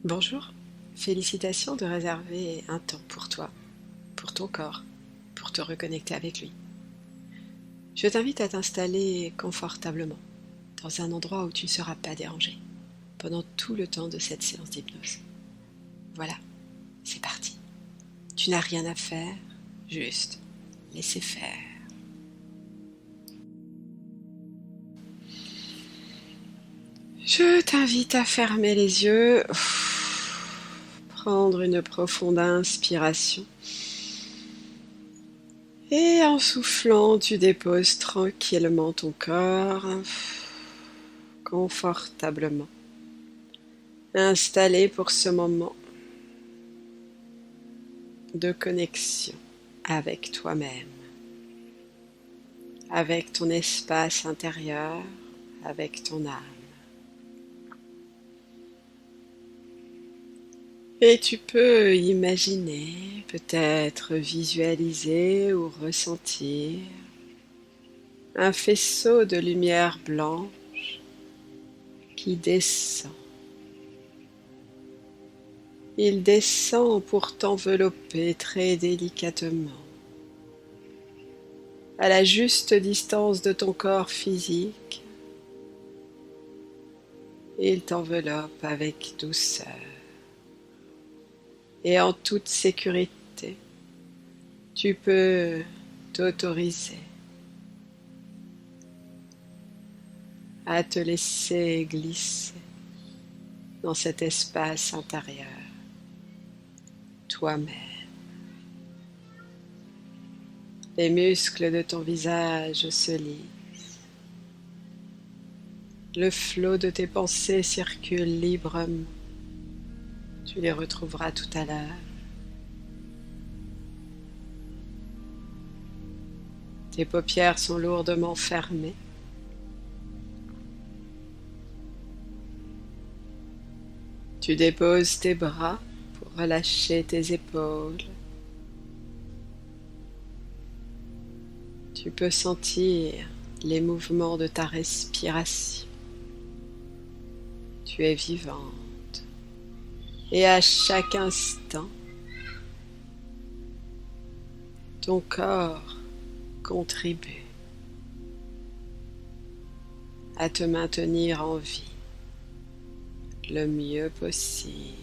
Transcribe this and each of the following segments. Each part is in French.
Bonjour, félicitations de réserver un temps pour toi, pour ton corps, pour te reconnecter avec lui. Je t'invite à t'installer confortablement dans un endroit où tu ne seras pas dérangé pendant tout le temps de cette séance d'hypnose. Voilà, c'est parti. Tu n'as rien à faire, juste laisser faire. Je t'invite à fermer les yeux, prendre une profonde inspiration. Et en soufflant, tu déposes tranquillement ton corps, confortablement, installé pour ce moment de connexion avec toi-même, avec ton espace intérieur, avec ton âme. Et tu peux imaginer, peut-être visualiser ou ressentir un faisceau de lumière blanche qui descend. Il descend pour t'envelopper très délicatement, à la juste distance de ton corps physique. Il t'enveloppe avec douceur et en toute sécurité. Tu peux t'autoriser à te laisser glisser dans cet espace intérieur, toi-même. Les muscles de ton visage se lissent. Le flot de tes pensées circule librement. Tu les retrouveras tout à l'heure. Tes paupières sont lourdement fermées. Tu déposes tes bras pour relâcher tes épaules. Tu peux sentir les mouvements de ta respiration. Tu es vivante et à chaque instant, ton corps contribue à te maintenir en vie le mieux possible.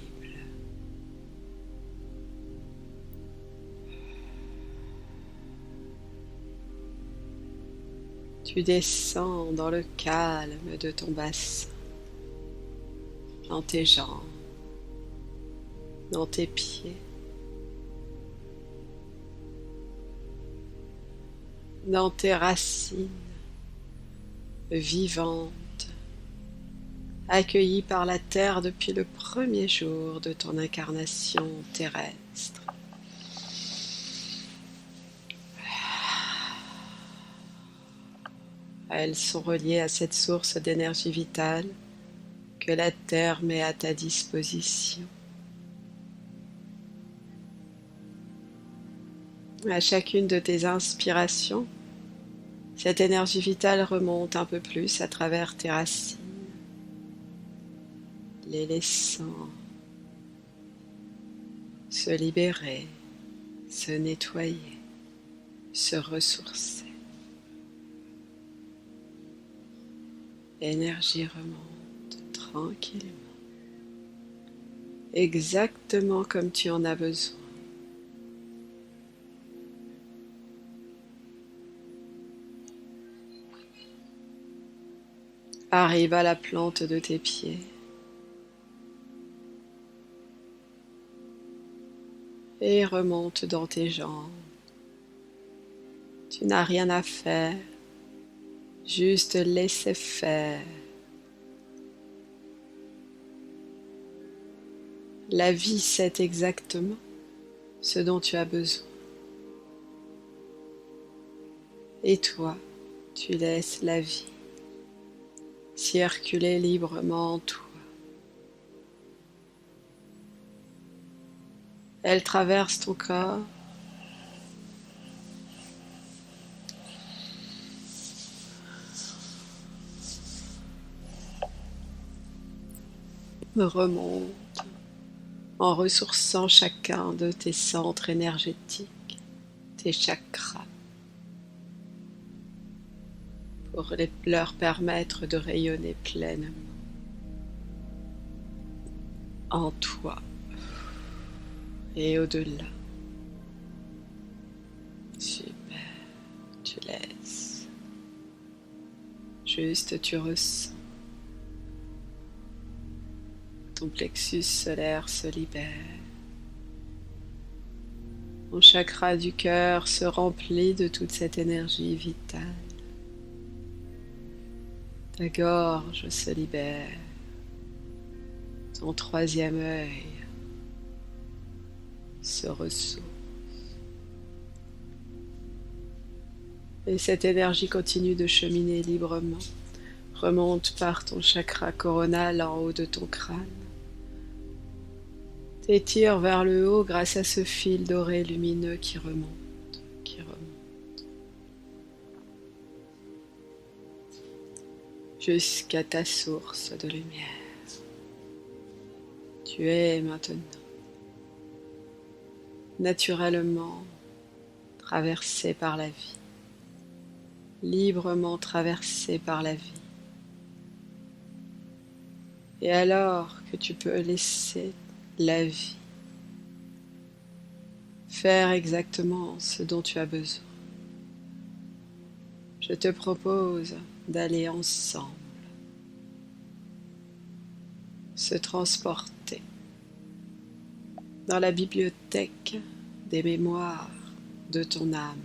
Tu descends dans le calme de ton bassin, dans tes jambes, dans tes pieds, dans tes racines vivantes, accueillies par la terre depuis le premier jour de ton incarnation terrestre. Elles sont reliées à cette source d'énergie vitale que la terre met à ta disposition. À chacune de tes inspirations, cette énergie vitale remonte un peu plus à travers tes racines, les laissant se libérer, se nettoyer, se ressourcer. L'énergie remonte tranquillement, exactement comme tu en as besoin. Arrive à la plante de tes pieds. Et remonte dans tes jambes. Tu n'as rien à faire, juste laisser faire. La vie sait exactement ce dont tu as besoin. Et toi, tu laisses la vie circuler librement en toi. Elle traverse ton corps, remonte en ressourçant chacun de tes centres énergétiques, tes chakras, pour leur permettre de rayonner pleinement en toi et au-delà. Super, tu laisses. Juste tu ressens. Ton plexus solaire se libère. Ton chakra du cœur se remplit de toute cette énergie vitale. Ta gorge se libère. Ton troisième œil se ressource. Et cette énergie continue de cheminer librement, remonte par ton chakra coronal en haut de ton crâne, t'étire vers le haut grâce à ce fil doré lumineux qui remonte, jusqu'à ta source de lumière. Tu es maintenant naturellement traversé par la vie, librement traversé par la vie. Et alors que tu peux laisser la vie faire exactement ce dont tu as besoin, je te propose d'aller ensemble se transporter dans la bibliothèque des mémoires de ton âme.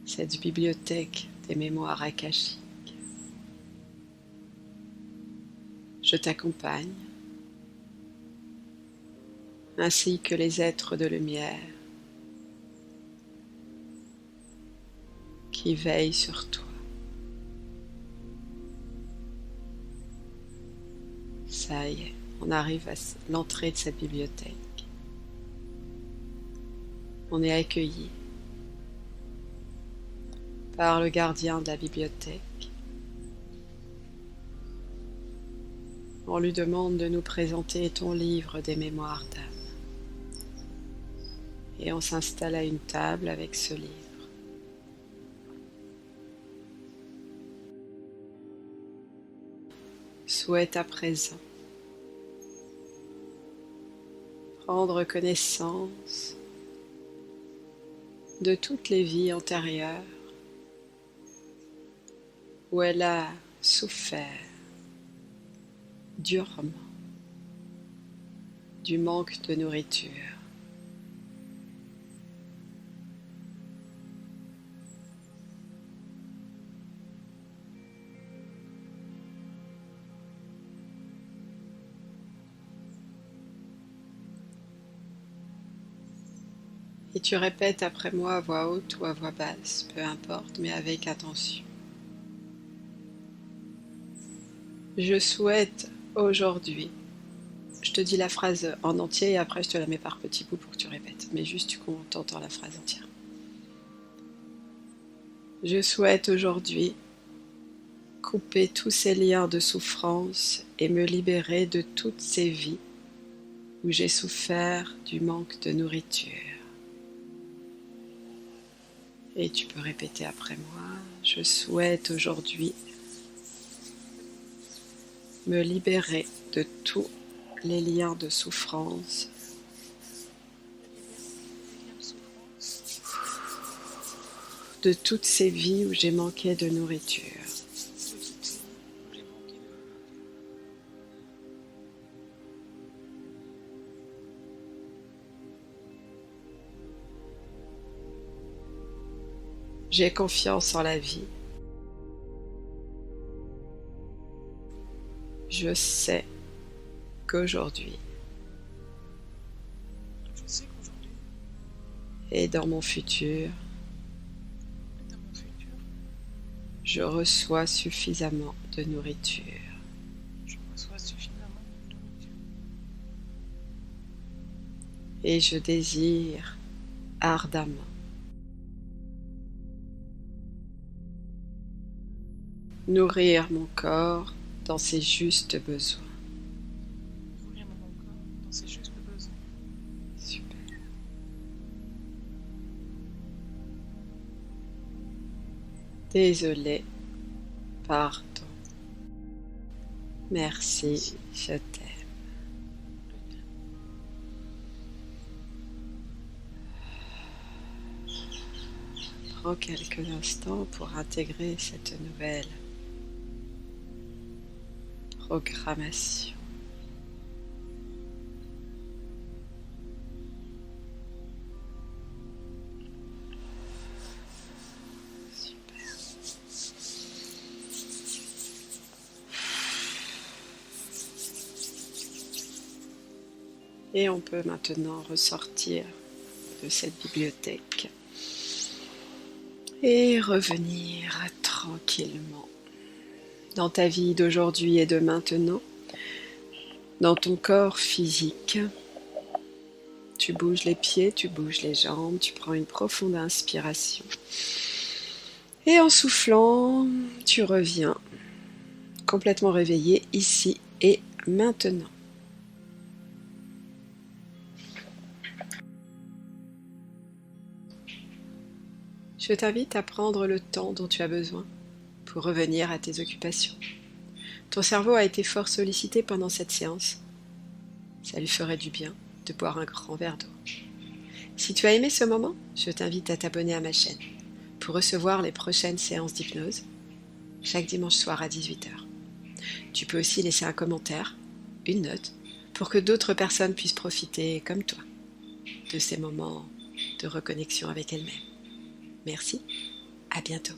Cette bibliothèque des mémoires akashiques. Je t'accompagne, ainsi que les êtres de lumière qui veillent sur toi. Ça y est, on arrive à l'entrée de cette bibliothèque. On est accueilli par le gardien de la bibliothèque. On lui demande de nous présenter ton livre des mémoires d'âme. Et on s'installe à une table avec ce livre. Souhaite à présent prendre connaissance de toutes les vies antérieures où elle a souffert durement du manque de nourriture. Et tu répètes après moi à voix haute ou à voix basse, peu importe, mais avec attention. Je souhaite aujourd'hui, je te dis la phrase en entier et après je te la mets par petits bouts pour que tu répètes, mais juste qu'on t'entend la phrase entière. Je souhaite aujourd'hui couper tous ces liens de souffrance et me libérer de toutes ces vies où j'ai souffert du manque de nourriture. Et tu peux répéter après moi, je souhaite aujourd'hui me libérer de tous les liens de souffrance de toutes ces vies où j'ai manqué de nourriture. J'ai confiance en la vie. Je sais qu'aujourd'hui et dans mon futur, je reçois suffisamment de nourriture. Et je désire ardemment nourrir mon corps dans ses justes besoins. Désolé. Pardon. Merci. Je t'aime. Prends quelques instants pour intégrer cette nouvelle programmation. Super. Et on peut maintenant ressortir de cette bibliothèque et revenir tranquillement dans ta vie d'aujourd'hui et de maintenant, dans ton corps physique. Tu bouges les pieds, tu bouges les jambes, tu prends une profonde inspiration. Et en soufflant, tu reviens complètement réveillé ici et maintenant. Je t'invite à prendre le temps dont tu as besoin pour revenir à tes occupations. Ton cerveau a été fort sollicité pendant cette séance. Ça lui ferait du bien de boire un grand verre d'eau. Si tu as aimé ce moment, je t'invite à t'abonner à ma chaîne pour recevoir les prochaines séances d'hypnose, chaque dimanche soir à 18h. Tu peux aussi laisser un commentaire, une note, pour que d'autres personnes puissent profiter, comme toi, de ces moments de reconnexion avec elles-mêmes. Merci, à bientôt.